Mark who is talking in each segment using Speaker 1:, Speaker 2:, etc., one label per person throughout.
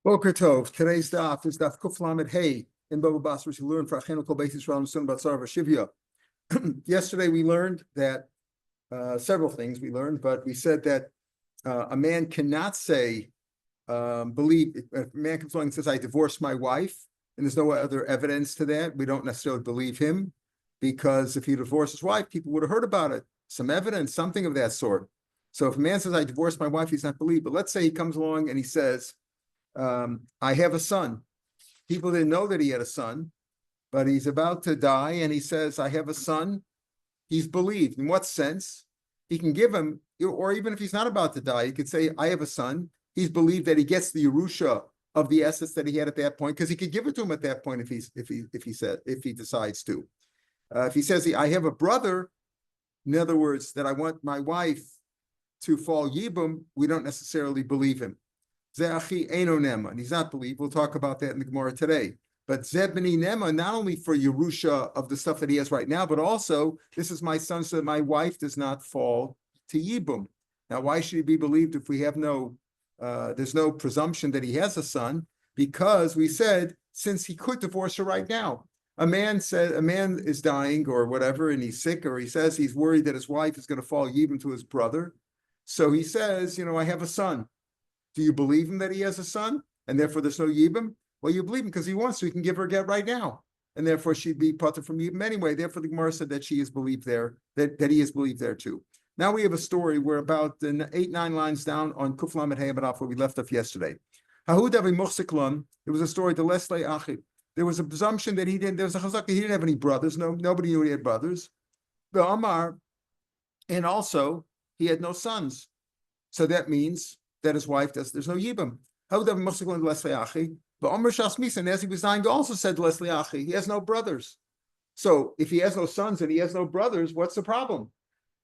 Speaker 1: Boker Tov. Today's daf is daf Kuf Lamed Hey in Baba Basra, which we learned for Achenu Kol Beis Yisrael and Sun Batzar V'Shivya. Yesterday we learned that several things we learned, but we said that a man cannot say, believe, if a man comes along and says, I divorced my wife, and there's no other evidence to that, we don't necessarily believe him, because if he divorced his wife, people would have heard about it, some evidence, something of that sort. So if a man says, I divorced my wife, he's not believed. But let's say he comes along and he says, I have a son. People didn't know that he had a son, but he's about to die and he says, I have a son. He's believed. In what sense? He can give him, or even if he's not about to die, he could say, I have a son. He's believed that he gets the Yerusha of the assets that he had at that point, because he could give it to him at that point if he decides to. If he says, I have a brother, in other words, that I want my wife to fall yibum, we don't necessarily believe him. Ze'achi eno nema, and he's not believed. We'll talk about that in the Gemara today. But zebni nema, not only for Yerusha of the stuff that he has right now, but also, this is my son, so that my wife does not fall to yibum. Now, why should he be believed if we have there's no presumption that he has a son? Because we said, since he could divorce her right now. A man is dying or whatever, and he's sick, or he says he's worried that his wife is going to fall yibum to his brother. So he says, I have a son. Do you believe him that he has a son, and therefore there's no yibum? Well, you believe him because he wants to. He can give her a get right now, and therefore she'd be parted from yibum anyway. Therefore, the Gemara said that she is believed there, that he is believed there too. Now we have a story. We're about 8-9 lines down on Kuf Lamed Hey Abadaf, where we left off yesterday. There was a story to Leslie Achib. There was a presumption that there was a chazaka, he didn't have any brothers. Nobody knew he had brothers. The Amar, and also he had no sons. So that means that his wife there's no yibum. But Omer Shasmisa, as he was dying, also said Leslie Achi, he has no brothers. So if he has no sons and he has no brothers, what's the problem?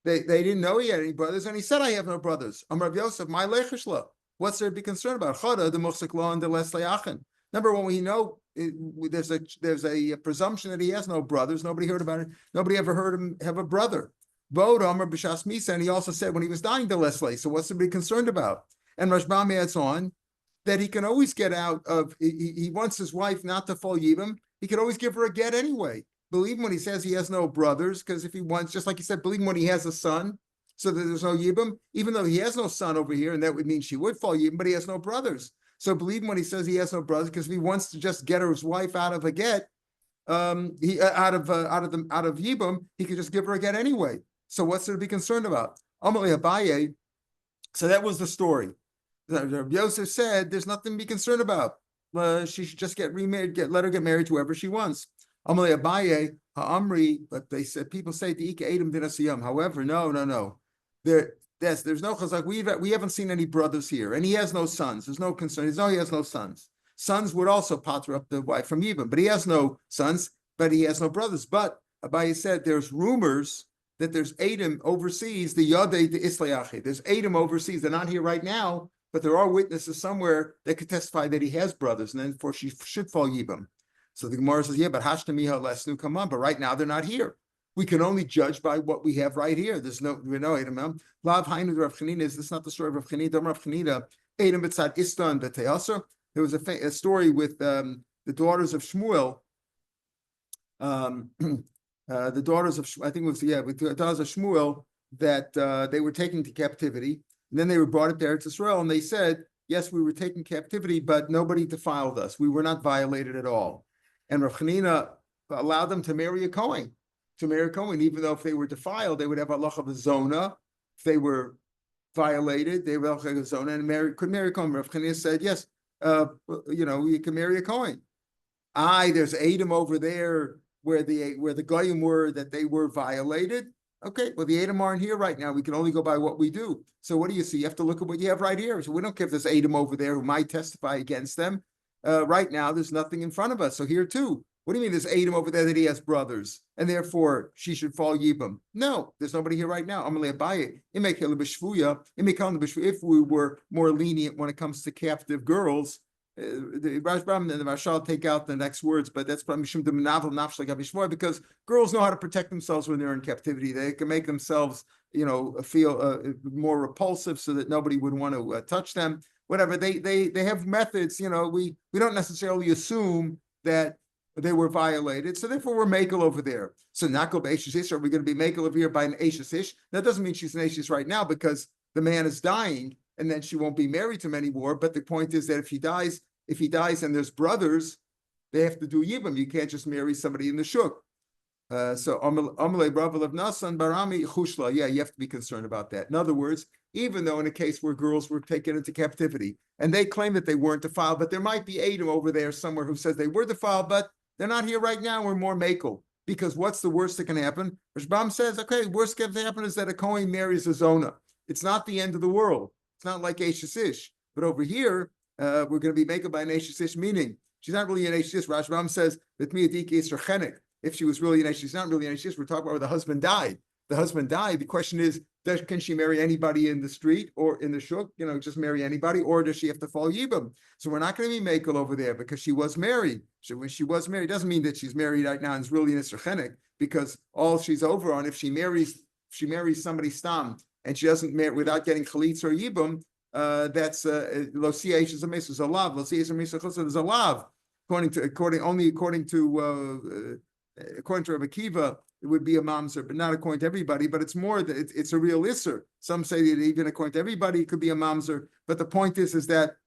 Speaker 1: They didn't know he had any brothers, and he said, I have no brothers. Amar Yosef, my lechishla. What's there to be concerned about? Chada, the Musikla, and the Leslie Achin. Number one, we know there's a presumption that he has no brothers. Nobody heard about it. Nobody ever heard him have a brother. Bod Amar B'Shas Misa, and he also said when he was dying to Leslie. So what's to be concerned about? And Rashbam adds on that he can always get out of, he wants his wife not to fall yibum. He could always give her a get anyway. Believe him when he says he has no brothers, because if he wants, just like he said, believe him when he has a son, so that there's no yibum, even though he has no son over here, and that would mean she would fall yibum, but he has no brothers. So believe him when he says he has no brothers, because if he wants to just get his wife out of a get, out of yibum, he could just give her a get anyway. So what's there to be concerned about? Amalei Abaye. So that was the story. Rabbi Yosef said, "There's nothing to be concerned about. She should just get remarried. Let her get married to whoever she wants." Amalei Abaye Ha'amri, but they said people say the Ika Adam Dinasiyam. However, no. There's no chazak. We haven't seen any brothers here, and he has no sons. There's no concern. He has no sons. Sons would also pater up the wife from Yibam, but he has no sons. But he has no brothers. But Abaye said there's rumors that there's Adam overseas, the Yadei the Islayachid. There's Adam overseas. They're not here right now, but there are witnesses somewhere that could testify that he has brothers, and then therefore she should fall Yibam. So the Gemara says, yeah, but Hashtamiha Lesnu, come on, but right now they're not here. We can only judge by what we have right here. There's no Adam. Lav Hainu Rav Chanina, is this not the story of Rav Chanina? Rav Chanina, Adam B'tzad Istan B'Teyasar. There was a story with the daughters of Shmuel. The daughters of, I think it was, with the daughters of Shmuel, that they were taken to captivity. And then they were brought up to Eretz Yisrael, and they said, yes, we were taken captivity, but nobody defiled us. We were not violated at all. And Rav Chanina allowed them to marry a Kohen, even though if they were defiled, they would have Allah of a zona. If they were violated, they would have a zona and could marry a Kohen. Rav Chanina said, yes, you can marry a Kohen. There's Adam over there where the Goyim were, that they were violated. Okay, well, the Adam aren't here right now. We can only go by what we do. So what do you see? You have to look at what you have right here. So we don't care if there's Adam over there who might testify against them. Right now, there's nothing in front of us. So here too, what do you mean there's Adam over there that he has brothers, and therefore she should fall Yibam? No, there's nobody here right now. Amalei Abaye, if we were more lenient when it comes to captive girls, the Rashbam and the Rashal take out the next words, but that's because girls know how to protect themselves when they're in captivity. They can make themselves, feel more repulsive so that nobody would want to touch them. whatever. They have methods, we don't necessarily assume that they were violated. So therefore we're makel over there. So Nakol Be'eshes Ish, are we going to be makel over here by an Eshes Ish? That doesn't mean she's an Eshes right now because the man is dying and then she won't be married to him anymore. But the point is that if he dies and there's brothers, they have to do Yibam. You can't just marry somebody in the shuk. So Amalei Bravel of Nasan Barami Chushla. Yeah, you have to be concerned about that. In other words, even though in a case where girls were taken into captivity and they claim that they weren't defiled, but there might be Adam over there somewhere who says they were defiled, but they're not here right now. We're more makel. Because what's the worst that can happen? Rashbam says, okay, worst that can happen is that a Kohen marries a Zona. It's not the end of the world. It's not like Eshes Ish. But over here, we're going to be makel by an Eshes Ish, meaning she's not really an Eshes Ish. Rashbam says, if she was really an Eshes, she's not really an Eshes. We're talking about where the husband died. The husband died. The question is, can she marry anybody in the street or in the shuk? Just marry anybody, or does she have to fall yibam? So we're not going to be makel over there because she was married. So when she was married, doesn't mean that she's married right now and is really an Isra, because all she's over on, if she marries somebody stam and she doesn't marry without getting chalitz or yibam, that's lo siyesh is a mesus is a lav. Lo siyesh is a lav. According to Rabbi Akiva, it would be a mamzer, but not according to everybody. But it's more that it's a real isser. Some say that even according to everybody, it could be a mamzer. But the point is that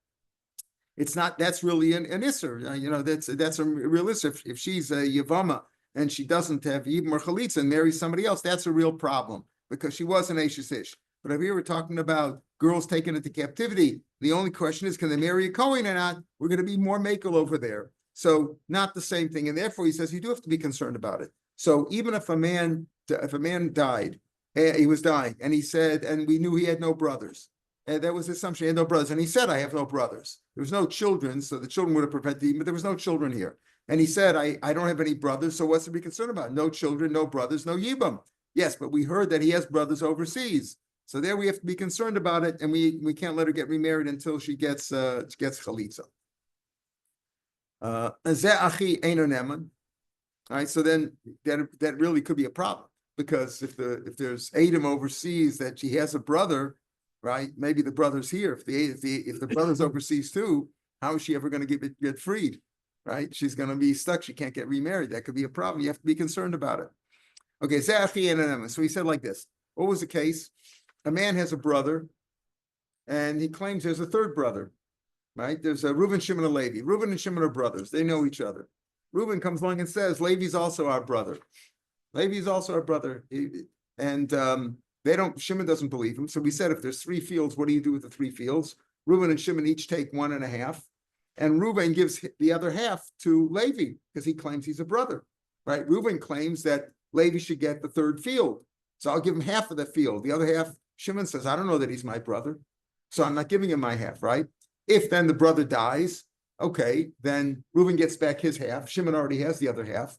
Speaker 1: it's not. That's really an isser. That's a real isser. If she's a yavama and she doesn't have yibam or chalitza and marries somebody else, that's a real problem because she was an Eshes Ish. But if we were talking about girls taken into captivity, the only question is, can they marry a Kohen or not? We're going to be more makel over there. So not the same thing. And therefore he says you do have to be concerned about it. So even if a man died, he was dying, and he said, and we knew he had no brothers. And that was the assumption, he had no brothers. And he said, I have no brothers. There was no children, so the children would have prevented him, but there was no children here. And he said, I don't have any brothers, so what's to be concerned about? No children, no brothers, no yibam. Yes, but we heard that he has brothers overseas. So there we have to be concerned about it, and we can't let her get remarried until she gets chalitza. All right, so then that really could be a problem, because if there's Adam overseas that she has a brother, right? Maybe the brother's here. If the brother's overseas too, how is she ever going to get freed? Right? She's going to be stuck. She can't get remarried. That could be a problem. You have to be concerned about it. Okay, so he said like this. What was the case? A man has a brother, and he claims there's a third brother. Right? There's a Reuven, Shimon, and Levi. Reuven and Shimon are brothers. They know each other. Reuben comes along and says, Levi's also our brother. Levi's also our brother. And Shimon doesn't believe him. So we said, if there's 3 fields, what do you do with the 3 fields? Reuben and Shimon each take 1.5. And Reuben gives the other half to Levi because he claims he's a brother, right? Reuben claims that Levi should get the 3rd field. So I'll give him half of the field. The other half, Shimon says, I don't know that he's my brother. So I'm not giving him my half, right? If then the brother dies, okay, then Reuben gets back his half. Shimon already has the other half.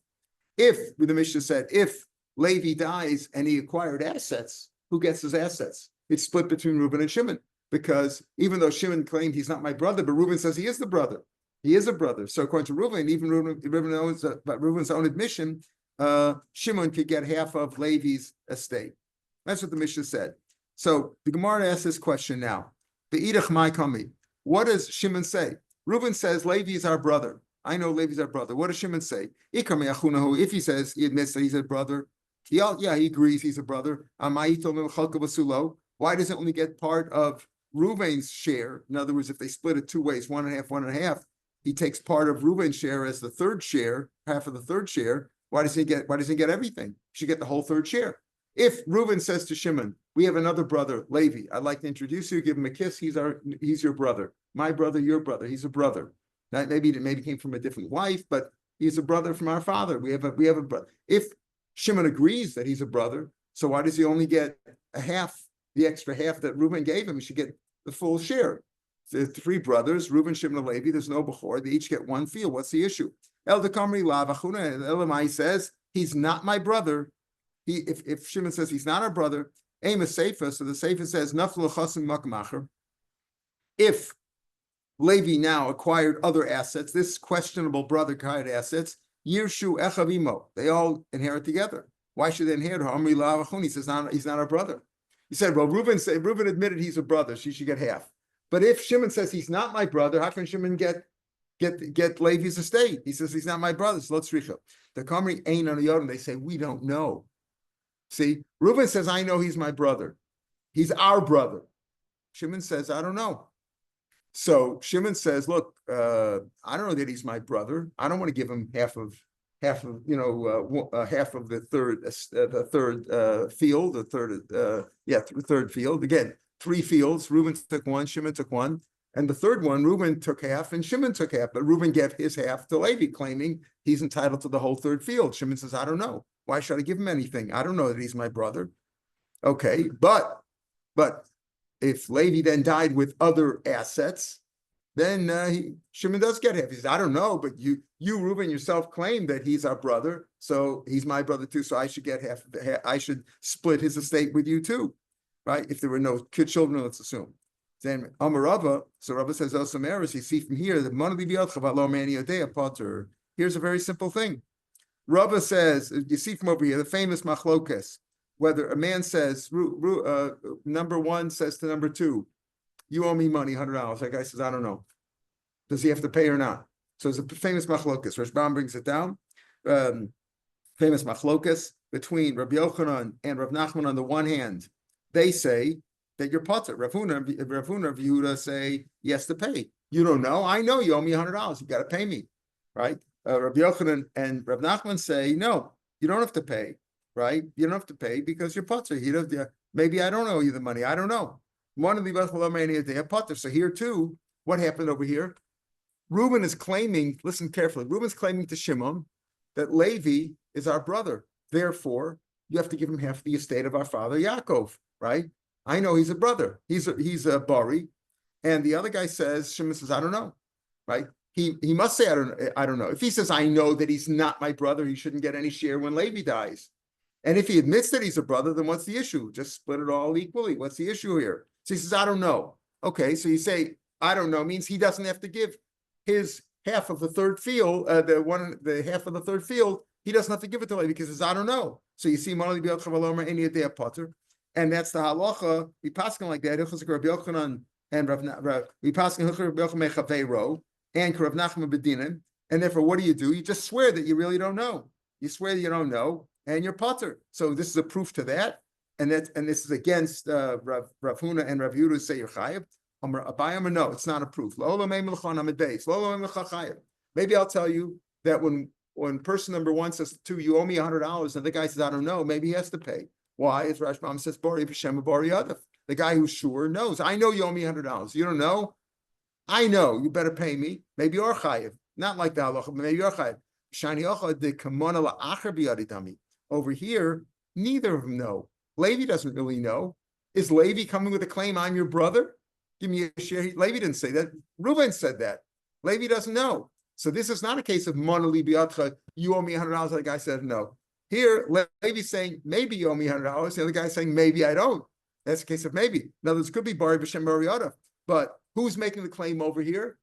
Speaker 1: If, the Mishnah said, if Levi dies and he acquired assets, who gets his assets? It's split between Reuben and Shimon, because even though Shimon claimed he's not my brother, but Reuben says he is the brother. He is a brother. So according to Reuben, even Reuben knows by Reuben's own admission, Shimon could get half of Levi's estate. That's what the Mishnah said. So the Gemara asks this question now. Be'idach mai kami. What does Shimon say? Reuben says, Levi is our brother. I know Levi's our brother. What does Shimon say? If he says, he admits that he's a brother, he agrees he's a brother. Why does it only get part of Reuben's share? In other words, if they split it 2 ways, 1.5, 1.5, he takes part of Reuben's share as the 3rd share, half of the 3rd share. Why does he get everything? He should get the whole 3rd share. If Reuben says to Shimon, we have another brother, Levi, I'd like to introduce you, give him a kiss. He's your brother. My brother, your brother. He's a brother. That maybe came from a different wife, but he's a brother from our father. We have a brother. If Shimon agrees that he's a brother, so why does he only get a half, the extra half that Reuben gave him? He should get the full share. There's 3 brothers, Reuben, Shimon, and Levi. There's no bechor. They each get 1 field. What's the issue? El Dekamri Lavachuna. Elamai says he's not my brother. If Shimon says he's not our brother, aim a seifa. So the seifa says naflu chasim makmacher. If Levi now acquired other assets, this questionable brother acquired assets, Yirshu Echavimo. They all inherit together. Why should they inherit? Amri Lavachun. He says he's not our brother. He said, well, Reuben admitted he's a brother. She should get half. But if Shimon says he's not my brother, how can Shimon get Levi's estate? He says he's not my brother. So let's reach up. The Kamri ain't on the Yodim. They say we don't know. See, Reuben says I know he's my brother. He's our brother. Shimon says I don't know. So Shimon says, look, I don't know that he's my brother. I don't want to give him half of half of the third field, the third field. Again, 3 fields. Reuben took one, Shimon took one, and the third one, Reuben took half and Shimon took half. But Reuben gave his half to Levi, claiming he's entitled to the whole third field. Shimon says, I don't know. Why should I give him anything? I don't know that he's my brother. Okay, but if Levi then died with other assets, then Shimon does get half. He says, I don't know, but you, Reuben, yourself claim that he's our brother, so he's my brother too, so I should get half. I should split his estate with you too, right? If there were no children, let's assume. Then Amarava, so Rava says, oh, some errors. You see from here, the Potter. Here's a very simple thing. Rava says, you see from over here, the famous machlokes, whether a man says, number 1 says to number 2, you owe me money, $100. That guy says, I don't know. Does he have to pay or not? So it's a famous machlokes. Rashbam brings it down. Famous machlokes between Rabbi Yochanan and Rav Nachman on the one hand. They say that you're potter. Rav Huna and Yehuda say he has to pay. You don't know? I know you owe me $100. You got to pay me, right? Rabbi Yochanan and Rav Nachman say, no, you don't have to pay, right? You don't have to pay because you're potter. Maybe I don't owe you the money. I don't know. One of the potter. So here too, what happened over here? Reuben is claiming, listen carefully, Reuben's claiming to Shimon that Levi is our brother. Therefore, you have to give him half the estate of our father Yaakov, right? I know he's a brother. He's a Bari. And the other guy says, Shimon says, I don't know, right? He must say, I don't know. If he says, I know that he's not my brother, he shouldn't get any share when Levi dies. And if he admits that he's a brother, then what's the issue? Just split it all equally. What's the issue here? So he says, I don't know. Okay, so you say, I don't know, means he doesn't have to give his half of the third field, the half of the third field, he doesn't have to give it to Levi because he says, I don't know. So you see, and that's the halacha. We pass him like that. Rabbi Yochanan and we pass him and Rav Nachman Bedinim. And therefore, what do? You just swear that you really don't know. You swear that you don't know, and you're potter. So this is a proof to that. And this is against Rav Huna and Rav Yehuda say you're chayav. No, it's not a proof. Maybe I'll tell you that when person number 1 says to you owe me $100, and the guy says I don't know, maybe he has to pay. Why? As Rashbam says, Bari B'Shem Bari Yadav. The guy who's sure knows. I know you owe me $100. You don't know? I know. You better pay me. Maybe you're chayav. Not like the halacha, but maybe you're chayav. Over here, neither of them know. Levi doesn't really know. Is Levi coming with a claim, I'm your brother? Give me a share. Levi didn't say that. Reuben said that. Levi doesn't know. So this is not a case of monali biatcha, you owe me $100. The guy said no. Here, Levi's saying, maybe you owe me $100. The other guy's saying, maybe I don't. That's a case of maybe. Now, this could be Bari B'Shem Bari Yadav. But who's making the claim over here?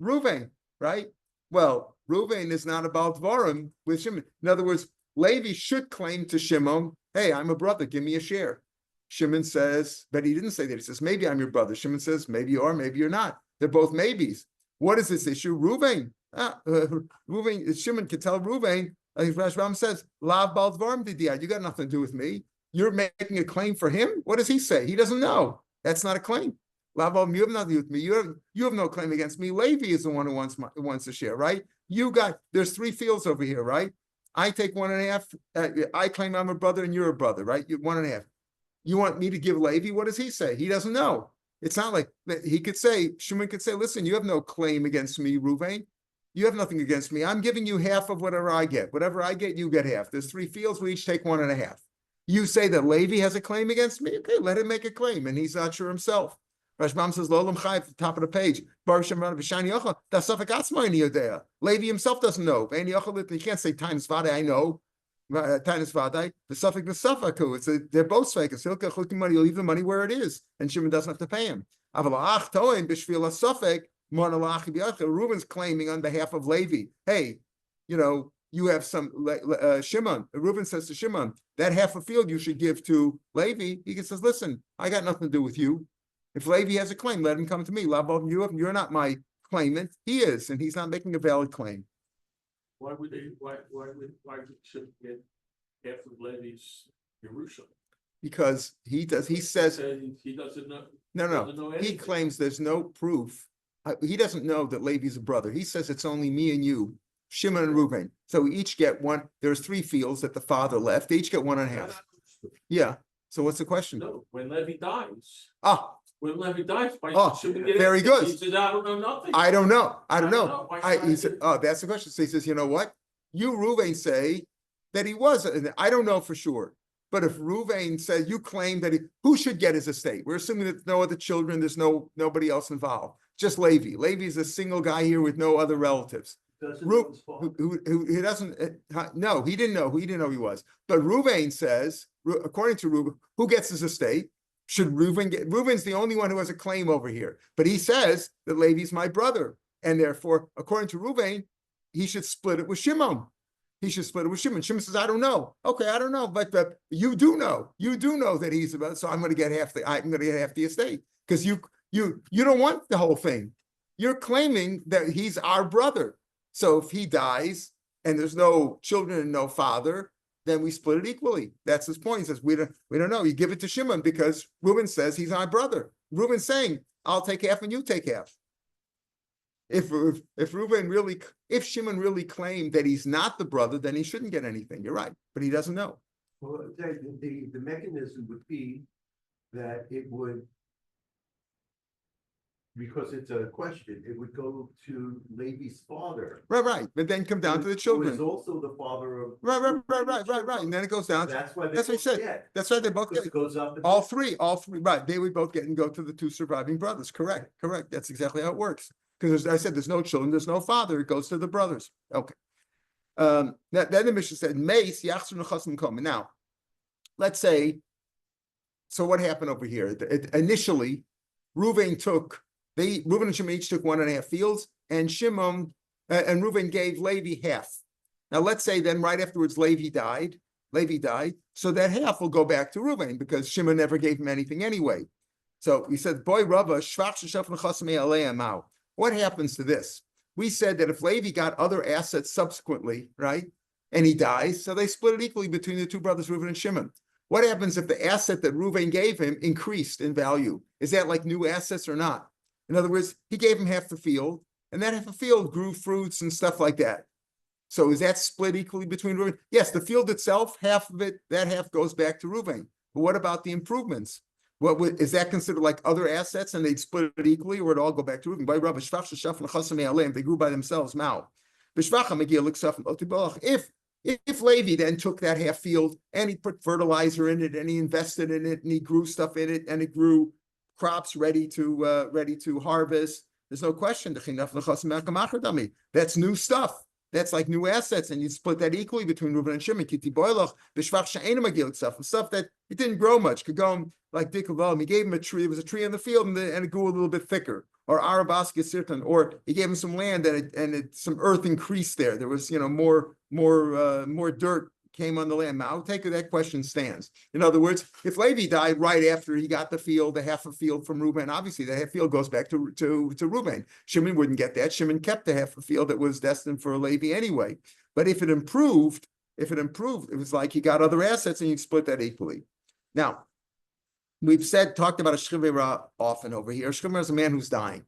Speaker 1: Reuven, right? Well, Reuven is not about Dvarim with Shimon. In other words, Levi should claim to Shimon, hey, I'm a brother, give me a share. Shimon says, but he didn't say that. He says, maybe I'm your brother. Shimon says, maybe you are, maybe you're not. They're both maybes. What is this issue? Reuven. Shimon can tell Reuven, like Rashbam says, Lav Bal Dvarim Didiyad, you got nothing to do with me. You're making a claim for him? What does he say? He doesn't know. That's not a claim. Lav Bal, you have nothing to do with me. You have no claim against me. Levi is the one who wants to share, right? There's 3 fields over here, right? I take 1.5. I claim I'm a brother and you're a brother, right? You're 1.5. You want me to give Levi? What does he say? He doesn't know. It's not like he could say, Shimon could say, listen, you have no claim against me, Reuven. You have nothing against me. I'm giving you half of whatever I get. Whatever I get, you get half. There's 3 fields. We each take 1.5. You say that Levi has a claim against me? Okay, let him make a claim. And he's not sure himself. Rashbam says, Lolam Chai at the top of the page. Levi himself doesn't know. He can't say times Vade, I know. Times Vade. The suffix the suffix. They're both fakers. He'll leave the money where it is. And Shimon doesn't have to pay him. Reuben's claiming on behalf of Levi, hey, you have some, Shimon. Reuben says to Shimon, that half a field you should give to Levi. He says, listen, I got nothing to do with you. If Levi has a claim, let him come to me. You're not my claimant. He is, and he's not making a valid claim.
Speaker 2: Why should get half of Levi's Yerusha?
Speaker 1: Because he says
Speaker 2: he doesn't know.
Speaker 1: no. He claims there's no proof. He doesn't know that Levi's a brother. He says it's only me and you, Shimon and Reuben. So we each get one. There's 3 fields that the father left. They each get 1.5. Yeah. So what's the question?
Speaker 2: No, when Levi dies. When Levi dies,
Speaker 1: very good.
Speaker 2: He says, I don't know nothing.
Speaker 1: I don't know. He said,
Speaker 2: know.
Speaker 1: that's the question. So he says, you know what? You, Reuven, say that he was. I don't know for sure. But if Reuven says you claim that who should get his estate? We're assuming that no other children, there's nobody else involved. Just Levi. Levi is a single guy here with no other relatives. Who doesn't? No, he didn't know. He didn't know he was. But Reuven says, according to Reuven, who gets his estate? Should Reuven get? Reuven's the only one who has a claim over here. But he says that Levi's my brother, and therefore, according to Reuven, he should split it with Shimon. Shimon says, I don't know. Okay, I don't know, but you do know. You do know that he's about. So I'm going to get half the estate because you don't want the whole thing. You're claiming that he's our brother. So if he dies and there's no children and no father, then we split it equally. That's his point. He says, we don't know. You give it to Shimon because Reuben says he's our brother. Reuben's saying, I'll take half and you take half. If Shimon really claimed that he's not the brother, then he shouldn't get anything. You're right, but he doesn't know.
Speaker 3: Well, the mechanism would be that it would, because it's a question, it would go to Levi's father.
Speaker 1: Right. But then come down to the children.
Speaker 3: Who is also the father of.
Speaker 1: Right. And then it goes down.
Speaker 3: That's why.
Speaker 1: That's what he said.
Speaker 3: Get.
Speaker 1: That's right. They both get.
Speaker 3: It goes up.
Speaker 1: All three. Right. They would both get and go to the 2 surviving brothers. Correct. That's exactly how it works. Because I said, there's no children, there's no father. It goes to the brothers. Okay. Then the Mishnah said, "Meis yachzur nechasim komen." Now, let's say. So what happened over here? Initially, Reuven and Shimon each took 1.5 fields, and Shimon and Reuven gave Levi half. Now let's say then right afterwards Levi died, so that half will go back to Reuven because Shimon never gave him anything anyway. So he said, "Boy, Rava shvach sheshaf nechasim aleim." What happens to this? We said that if Levi got other assets subsequently, right, and he dies, so they split it equally between the 2 brothers, Reuven and Shimon. What happens if the asset that Reuven gave him increased in value? Is that like new assets or not? In other words, he gave him half the field, and that half the field grew fruits and stuff like that. So is that split equally between Reuven? Yes, the field itself, half of it, that half goes back to Reuven. But what about the improvements? Is that considered like other assets and they'd split it equally, or would it all go back to Reuven? They grew by themselves. If Levi then took that half field and he put fertilizer in it and he invested in it and he grew stuff in it and it grew crops ready to harvest, there's no question. That's new stuff. That's like new assets, and you split that equally between Reuven and Shimon. Stuff that it didn't grow much. Could go like Dikavam. He gave him a tree. There was a tree in the field, and it grew a little bit thicker. Or Arabasket Sirtan. Or he gave him some land, and some earth increased there. There was more dirt came on the land. Now, I'll take that question stands. In other words, if Levi died right after he got the field, the half a field from Reuben, obviously the half field goes back to Reuben. Shimon wouldn't get that. Shimon kept the half a field that was destined for Levi anyway. But if it improved, it was like he got other assets and you'd split that equally. Now, we've talked about a shchivera often over here. A shchivera is a man who's dying.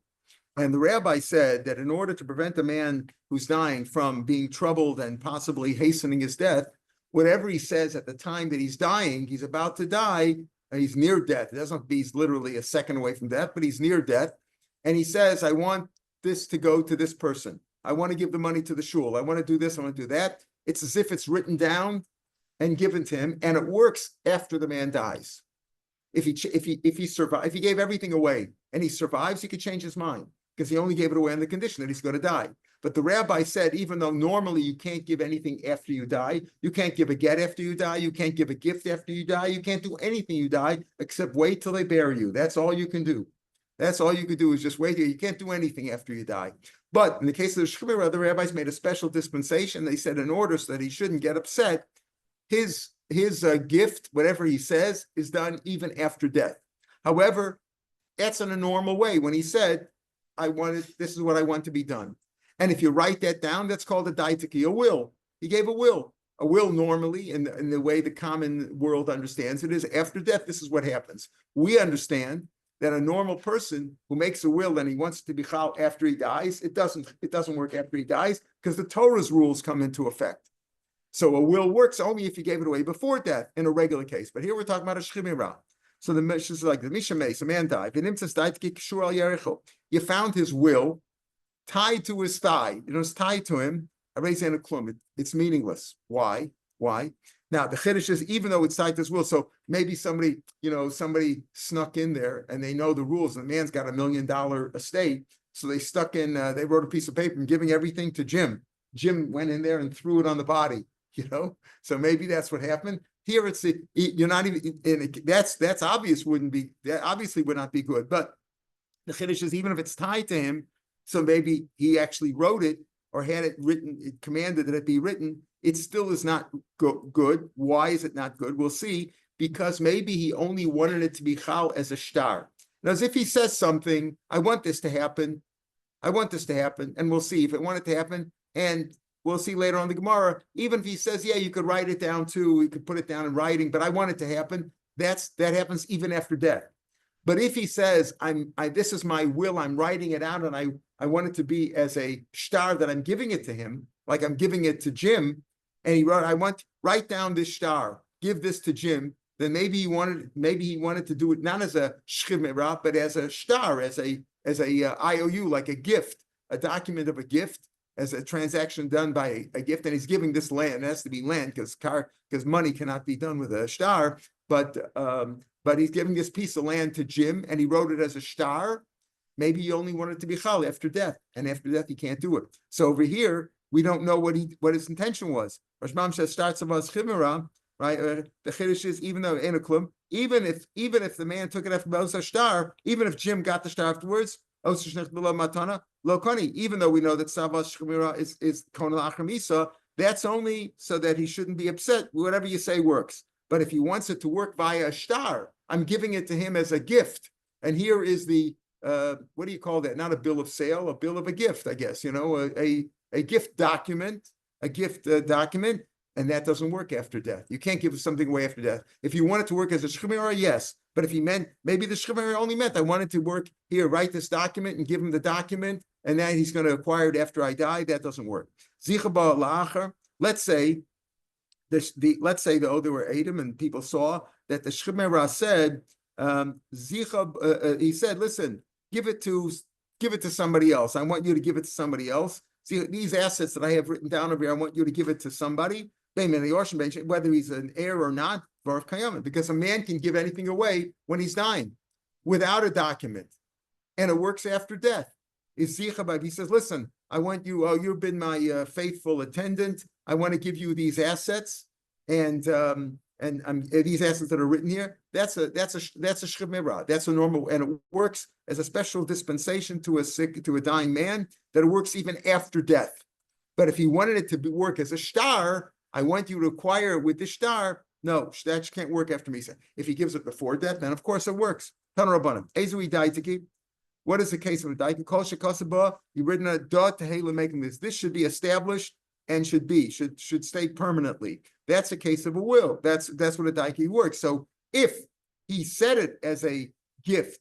Speaker 1: And the rabbi said that in order to prevent a man who's dying from being troubled and possibly hastening his death, whatever he says at the time that he's dying, he's about to die, he's near death. It doesn't have to be he's literally a second away from death, but he's near death. And he says, I want this to go to this person. I want to give the money to the shul. I want to do this. I want to do that. It's as if it's written down and given to him, and it works after the man dies. If he gave everything away and he survives, he could change his mind because he only gave it away on the condition that he's going to die. But the rabbi said, even though normally you can't give anything after you die, you can't give a get after you die, you can't give a gift after you die, you can't do anything you die except wait till they bury you. That's all you can do. That's all you could do is just wait here. You can't do anything after you die. But in the case of the shchivera, the rabbis made a special dispensation. They said in order so that he shouldn't get upset, his gift, whatever he says, is done even after death. However, That's in a normal way. When he said, this is what I want to be done. And if you write that down, that's called a daitiki, a will. He gave a will. A will normally, in the way the common world understands it, is after death, this is what happens. We understand that a normal person who makes a will and he wants to be chal after he dies, it doesn't work after he dies because the Torah's rules come into effect. So a will works only if you gave it away before death in a regular case. But here we're talking about a shchimira. So the Mishnah is like the Mishames, a man died. You found his will tied to his thigh. It was tied to him. It's meaningless. Why? Now the chiddush is, even though it's tied to his will, so maybe somebody snuck in there and they know the rules. And the man's got $1 million estate, so they stuck in. They wrote a piece of paper and giving everything to Jim. Jim went in there and threw it on the body. So maybe that's what happened. Here it's you're not even. That's obvious. That obviously would not be good. But the chiddush is, even if it's tied to him, so maybe he actually wrote it, or had it written, it commanded that it be written, it still is not good. Why is it not good? We'll see, because maybe he only wanted it to be chal as a shtar. Now, as if he says something, I want this to happen, and we'll see if it wanted to happen, and we'll see later on the Gemara, even if he says, yeah, you could write it down too, you could put it down in writing, but I want it to happen, that happens even after death. But if he says, this is my will, I'm writing it out, and I want it to be as a shtar that I'm giving it to him, like I'm giving it to Jim, and he wrote, write down this shtar, give this to Jim, then maybe he wanted to do it not as a shchimera, but as a shtar, as a IOU, like a gift, a document of a gift, as a transaction done by a gift, and he's giving this land. It has to be land because money cannot be done with a shtar, but he's giving this piece of land to Jim, and he wrote it as a shtar. Maybe he only wanted it to be chal after death, and after death he can't do it. So over here we don't know what his intention was. Rosh Mam says starts of us chimera, right? The chiddush is, even though enaklum, even if the man took it after Belsa shtar, even if Jim got the shtar afterwards, matana lokani. Even though we know that savas chimera is kona la'achramisa, that's only so that he shouldn't be upset. Whatever you say works. But if he wants it to work via a shtar, I'm giving it to him as a gift. And here is the what do you call that? Not a bill of sale, a bill of a gift, I guess. A gift document, and that doesn't work after death. You can't give something away after death. If you want it to work as a shchimera, yes. But if he meant, maybe the shchimera only meant, I want it to work here, write this document and give him the document, and then he's going to acquire it after I die. That doesn't work. Zichaba la'achar. Let's say there were Adam and people saw that the shchimera said, he said, listen, give it to somebody else. I want you to give it to somebody else. See, these assets that I have written down over here, I want you to give it to somebody, whether he's an heir or not, because a man can give anything away when he's dying without a document, and it works after death. He says, listen, I want you, you've been my faithful attendant. I want to give you these assets, and these assets that are written here. That's a shchimera. That's a normal, and it works as a special dispensation to a dying man, that it works even after death. But if he wanted it to work as a shtar, I want you to acquire it with the shtar. No, that can't work after Misa. If he gives it before death, then of course it works. Tanarabanim. Ezui daitiki. What is the case of a daitiki? Kol shekasaba. You've written a dot to hela making this. This should be established and should stay permanently. That's a case of a will. That's what a daiki works. So if he said it as a gift,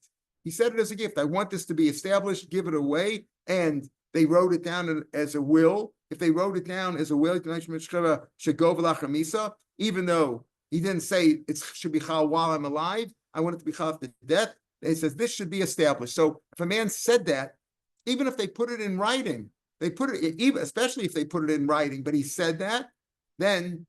Speaker 1: I want this to be established, give it away, and they wrote it down as a will. If they wrote it down as a will, even though he didn't say it should be chal while I'm alive, I want it to be chal after death. He says this should be established. So if a man said that, even if they put it in writing, especially if they put it in writing, but he said that, then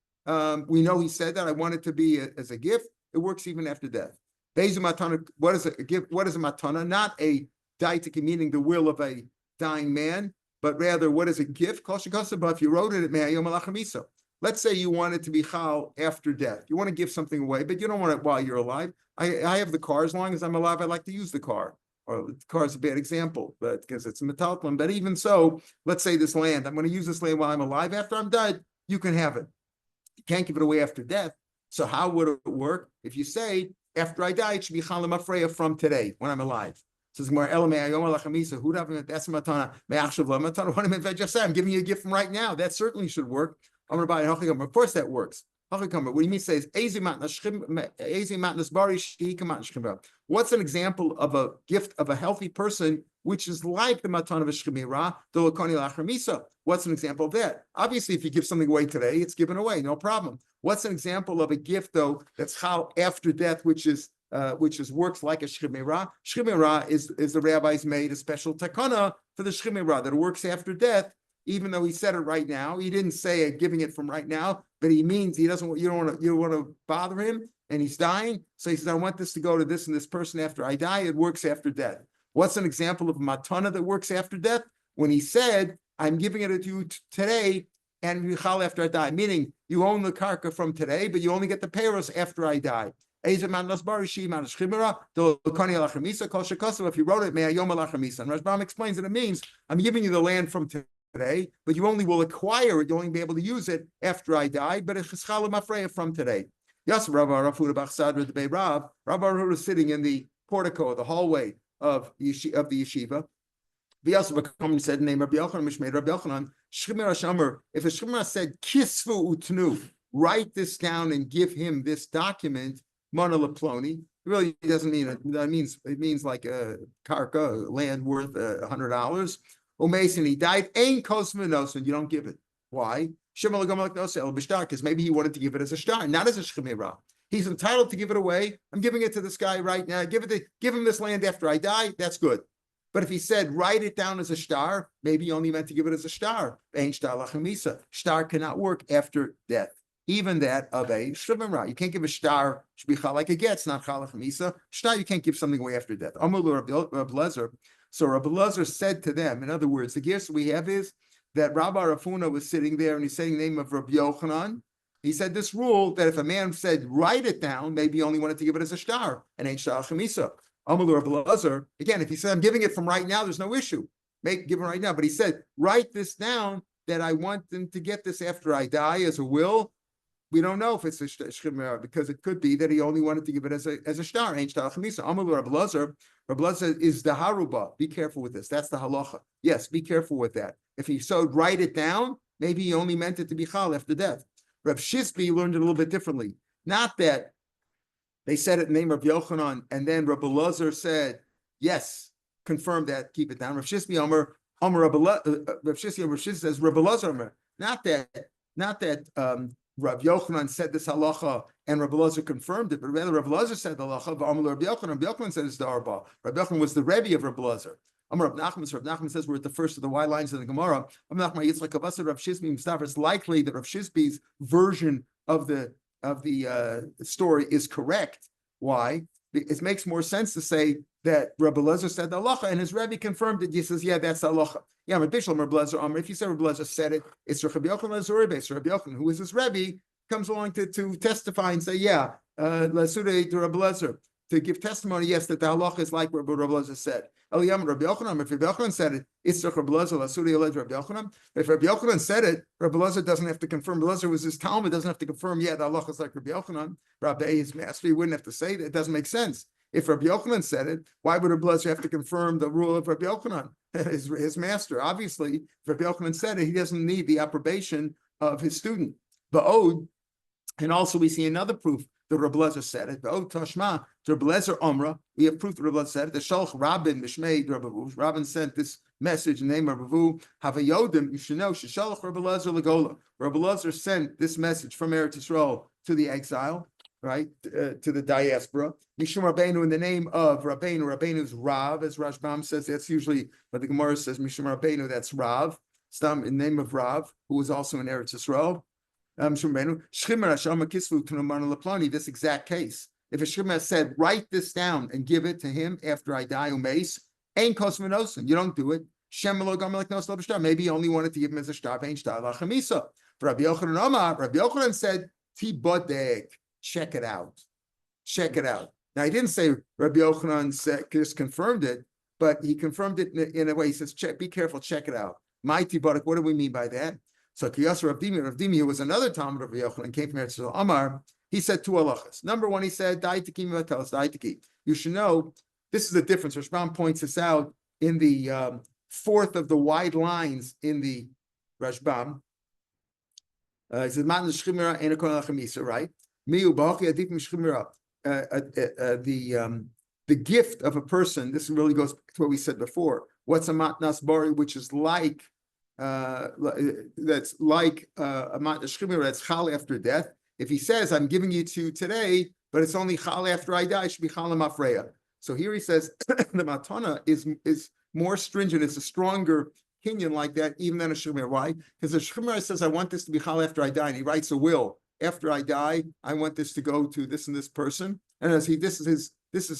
Speaker 1: we know he said that. I want it to be as a gift. It works even after death. What is a gift? What is a matana? Not a daitiki, meaning the will of a dying man, but rather what is a gift? If you wrote it, let's say you want it to be chal after death. You want to give something away, but you don't want it while you're alive. I have the car. As long as I'm alive, I like to use the car. Or the car is a bad example, but because it's a metalton. But even so, let's say this land, I'm going to use this land while I'm alive. After I'm dead, you can have it. You can't give it away after death. So how would it work? If you say, after I die, it should be chalim afreya from today, when I'm alive. Says Gemara, that's matana. What I just said? I'm giving you a gift from right now. That certainly should work. Of course that works. What do you mean says, what's an example of a gift of a healthy person, which is like the matan of a shchemira, the lokoni lachamisa? What's an example of that? Obviously, if you give something away today, it's given away, no problem. What's an example of a gift, though, that's how after death, which is works like a shchemira? Shchemira is the rabbis made a special takana for the shchemira that works after death. Even though he said it right now, he didn't say it giving it from right now, but he means he doesn't. You don't want to bother him, and he's dying. So he says, I want this to go to this and this person after I die. It works after death. What's an example of matana that works after death? When he said, I'm giving it to you today and yichal after I die, meaning you own the karka from today, but you only get the payros after I die. If you wrote it, may And Rashbam explains that it means I'm giving you the land from today, but you only will acquire it, you'll only be able to use it after I die, but it's chalim afreya from today. Yes, Rav Huda is sitting in the portico, the hallway of the yeshiva. V'yasv said, name Rabbi Yochanan, Mishmei Rabbi Yochanan, Shchemira Shamer, if a Shchemira said, Kisvu utnu, write this down and give him this document, Mana Laploni, it really doesn't mean it. It means like a karka, land worth $100. Mason, he died. Ain't kosminosin. You don't give it. Why? Because maybe he wanted to give it as a star, not as a shchemira. He's entitled to give it away. I'm giving it to this guy right now. Give him this land after I die. That's good. But if he said write it down as a star, maybe he only meant to give it as a star. Ain't star lachamisa. Star cannot work after death. Even that of a shchemira. You can't give a star shbicha like a get. It's not chalachamisa. Star you can't give something away after death. So Rabbi Lazar said to them, in other words, the gifts we have is that Rabbi Rafuna was sitting there and he's saying the name of Rabbi Yochanan. He said this rule that if a man said, write it down, maybe he only wanted to give it as a star, and ain't shtar chamisa. Amalu Rabbi Lazar, again, if he said, I'm giving it from right now, there's no issue. Give it right now. But he said, write this down that I want them to get this after I die as a will. We don't know if it's a shchemira because it could be that he only wanted to give it as a star. Ain't shtar chamisa. Amalu Rabbi Lazar. Rabbi Lazar is the haruba. Be careful with this. That's the halacha. Yes, be careful with that. If he write it down, maybe he only meant it to be chal after death. Rav Shizbi learned it a little bit differently. Not that they said it in the name of Yochanan, and then Rabbi Lazar said, yes, confirm that, keep it down. Rav Shizbi Rav Shizbi says, Rabbi Lazar, not that Rav Yochanan said this halacha and Rabbi Lazar confirmed it, but rather Rabbi Lazar said the halacha, Rabbi Yochanan said it's the arba. Rabbi Yochanan was the Rebbe of Rabbi Lazar. Rav Nachman says we're at the first of the Y lines of the Gemara. Rav Shizbi, it's likely that Rav Shizbi's version of the story is correct. Why? It makes more sense to say that Rabbi Lazar said the halacha and his Rebbe confirmed it. He says, yeah, that's the halacha. Yeah, Rabbi Lazar, if you say Rabbi Lazar said it, it's Rabbi Yochanan Lazar, so Rabbi Yochanan, who is his Rebbe, comes along to testify and say, yeah, Lasudei to Rabbi Lazar, to give testimony, yes, that the halacha is like what Rabbi Lazar said. Eliyam Rabbi Yochanan, if Rabbi Yochanan said it, it's Rabbi Lazar, Lasudei Eled Rabbi Yochanan. If Rabbi Yochanan said it, Rabbi Lazar doesn't have to confirm. Rabbi Lazar was his Talmud, doesn't have to confirm, yeah, the halacha is like Rabbi Yochanan. Rabbi his master, he wouldn't have to say that. It doesn't make sense. If Rabbi Yochanan said it, why would Rabbi Lazar have to confirm the rule of Rabbi Yochanan, his master? Obviously, if Rabbi Yochanan said it, he doesn't need the approbation of his student. Ba'od, and also we see another proof that Rabbi Lazar said it. Ba'od Tashma, to Rabbi Lazar Omra, we have proof that Rabbi Lazar said it. The Shalch Rabin, Mishmei, Rabbi Vu. Rabin sent this message in the name of Rabbi Vu. Havayodim, you should know, Shalch Rabbi Lazar Lagola. Rabbi Lazar sent this message from Eretz Yisrael to the exile, right, to the diaspora. Mishum Rabbeinu in the name of Rabbeinu. Rabbeinu's Rav, as Rashbam says. That's usually what the Gemara says. Mishum Rabbeinu, that's Rav. Stam in the name of Rav, who was also in Eretz Yisrael. This exact case. If a shchemira said, write this down and give it to him after I die, umeis, ain't kosminosin. You don't do it. Maybe he only wanted to give him as a shtar. Ain't shtar lachamisa. Rabbi Yochanan said, Tibodek. Check it out. Check it out. Now, he didn't say Rabbi Yochanan said, just confirmed it, but he confirmed it in a way. He says, be careful, check it out. Mighty Barak, what do we mean by that? So Kiyas Rav Dimi was another Talmud of Rabbi Yochanan, came from Eretz Yisrael. Amar, He said two halachas. Number one, he said, you should know, this is the difference. Rashbam points this out in the fourth of the wide lines in the Rashbam. He says, right? The gift of a person, this really goes to what we said before. What's a matnas bari, which is like that's like a matnas shchimera that's chal after death. If he says, I'm giving you to today, but it's only chal after I die, it should be chal mafreya. So here he says the matana is more stringent. It's a stronger kinyan like that, even than a shchimera. Why? Because the shchimera says, I want this to be chal after I die, and he writes a will. After I die, I want this to go to this and this person. And as this is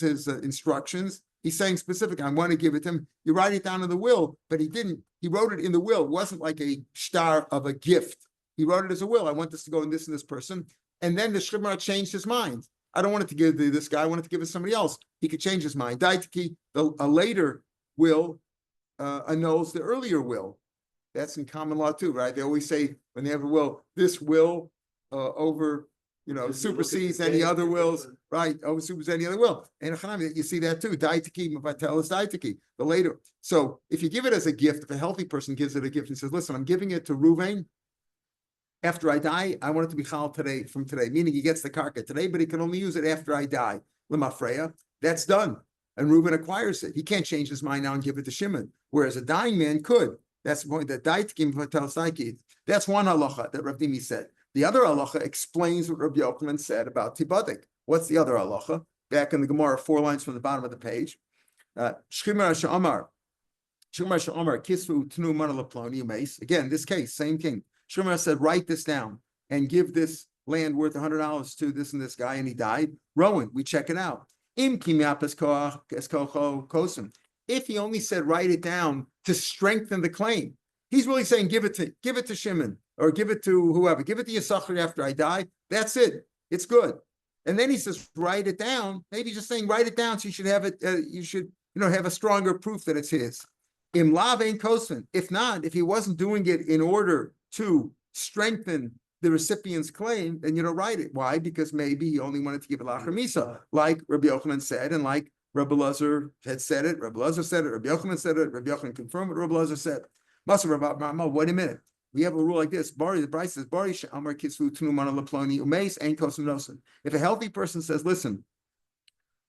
Speaker 1: his instructions. He's saying specifically, I want to give it to him. You write it down in the will, but he didn't. He wrote it in the will. It wasn't like a star of a gift. He wrote it as a will. I want this to go in this and this person. And then the shchimera changed his mind. I don't want it to give to this guy. I want it to give it to somebody else. He could change his mind. Daitiki, a later will annuls the earlier will. That's in common law too, right? They always say when they have a will, this will supersedes any other wills, right? Supersedes any other will. And you see that too. Daitiki, Mavatel is daitiki. The later. So if you give it as a gift, if a healthy person gives it a gift and says, listen, I'm giving it to Ruvain. After I die, I want it to be chal today, from today, meaning he gets the karka today, but he can only use it after I die. Lemafreya, that's done. And Reuben acquires it. He can't change his mind now and give it to Shimon, whereas a dying man could. That's the point that daitiki, Mavatel daitiki. That's one halacha that Rav Dimi said. The other halacha explains what Rabbi Yochanan said about tibadik. What's the other halacha? Back in the Gemara, 4 lines from the bottom of the page. Shchimera she'amar kisvu tnu mana leploni umeis. Again, this case, same thing. Shchimera said, write this down and give this land worth $100 to this and this guy, and he died. Rowan, we check it out. If he only said write it down to strengthen the claim, he's really saying give it to Shimon or give it to whoever, give it to Yisachar after I die. That's it. It's good. And then he says write it down. Maybe just saying write it down so you should have it. You should have a stronger proof that it's his. Im lav ein kosvin. If not, if he wasn't doing it in order to strengthen the recipient's claim, then you don't write it. Why? Because maybe he only wanted to give it lachar misa, like Rabbi Yochanan said, and like Rabbi Lazar had said it. Rabbi Lazar said it. Rabbi Yochanan said it. Rabbi Yochanan confirmed what Rabbi Lazar said. Wait a minute. We have a rule like this. The Bryce says, if a healthy person says, listen,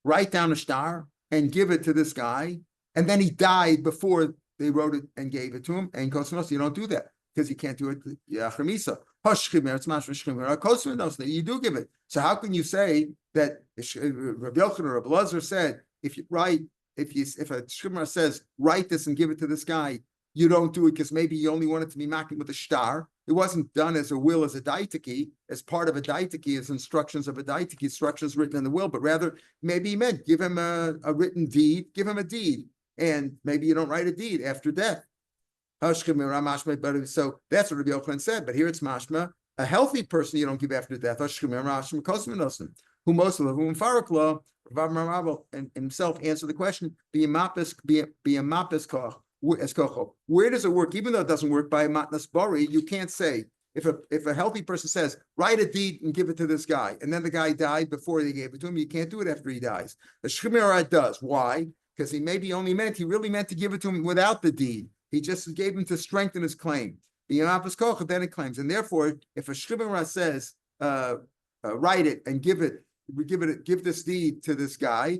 Speaker 1: write down a star and give it to this guy, and then he died before they wrote it and gave it to him, and you don't do that because you can't do it. You do give it. So how can you say that Rabbi Yochanan or Rabbi Lazar said, if a shchimera says, write this and give it to this guy, you don't do it because maybe you only want it to be making with a star. It wasn't done as a will, as a daitiki, as part of a daitiki, as instructions of a daitiki, instructions written in the will, but rather maybe he meant give him a written deed, give him a deed, and maybe you don't write a deed after death. So that's what Rabbi Yochanan said, but here it's mashma. A healthy person you don't give after death. Who most of them Farakla, and himself answered the question, be a mapis koch. Where does it work? Even though it doesn't work by matnas bari, you can't say if a healthy person says write a deed and give it to this guy, and then the guy died before they gave it to him. You can't do it after he dies. The shchimera does. Why? Because he really meant to give it to him without the deed. He just gave him to strengthen his claim. Then it claims, and therefore, if a shchimera says write it and give this deed to this guy.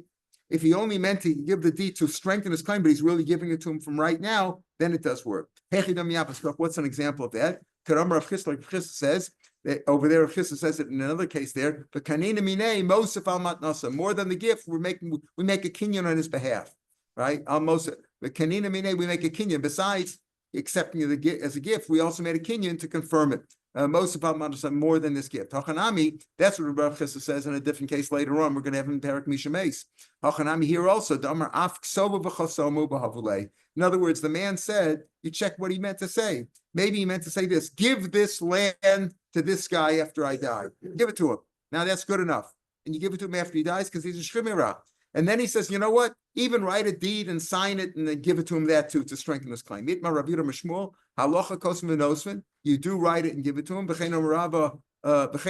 Speaker 1: If he only meant to give the deed to strengthen his claim, but he's really giving it to him from right now, then it does work. What's an example of that? Rav Chisda says that over there. Rav Chisda says it in another case there. But more than the gift, we make a kinyan on his behalf, right? Almost the kanina mine, we make a kinyan. Besides accepting it as a gift, we also made a kinyan to confirm it. More than this gift. Hachanami, that's what Rav Chisda says in a different case later on. We're going to have him in Parak Misha Meis. Hachanami here also. In other words, the man said, you check what he meant to say. Maybe he meant to say this, give this land to this guy after I die. Give it to him. Now that's good enough. And you give it to him after he dies because he's a shchimera. And then he says, you know what? Even write a deed and sign it and then give it to him that too to strengthen his claim. You do write it and give it to him. if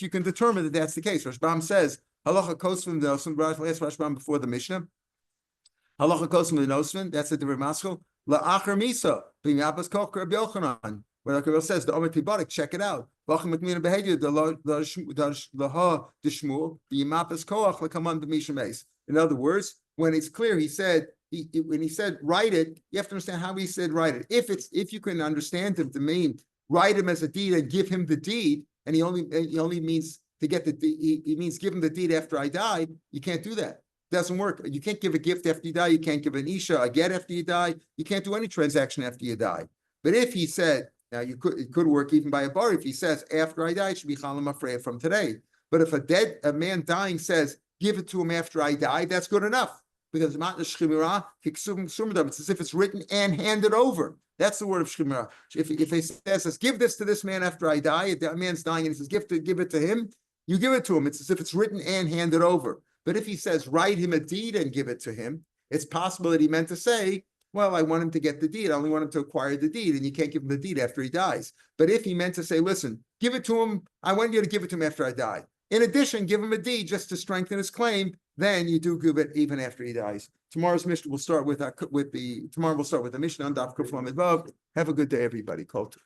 Speaker 1: you can determine that that's the case. Rashbam says, halacha kosvim v'nosvin, last Rashbam before the Mishnah. Halacha kosvim v'nosvin, that's the Divrei Maschil. La'achar misa, b'miyapas koch Rabbi Yochanan. Where the Kabbalah says, the Omer Tibarik, check it out. V'achim m'kmina behavior, the laha d'shmul, b'yimapas koach, l'kaman b'misham eis. In other words, when it's clear, he said, when he said write it, you have to understand how he said write it. If you can understand him to mean write him as a deed and give him the deed, and he only means to get the deed, he means give him the deed after I die, you can't do that. It doesn't work. You can't give a gift after you die, you can't give an isha a get after you die, you can't do any transaction after you die. But if he said, now it could work even by a bar, if he says after I die, it should be chalam afreya from today. But if a man dying says, give it to him after I die, that's good enough. Because it's as if it's written and handed over. That's the word of shchimra. If he says, give this to this man after I die, the man's dying and he says, give it to him, you give it to him. It's as if it's written and handed over. But if he says, write him a deed and give it to him, it's possible that he meant to say, well, I want him to get the deed. I only want him to acquire the deed, and you can't give him the deed after he dies. But if he meant to say, listen, give it to him, I want you to give it to him after I die. In addition, give him a deed just to strengthen his claim, then you do give it even after he dies. Tomorrow's Mishnah will start with the Mishnah on Daf Kuf Lamed Vav. Have a good day, everybody. Kol tov.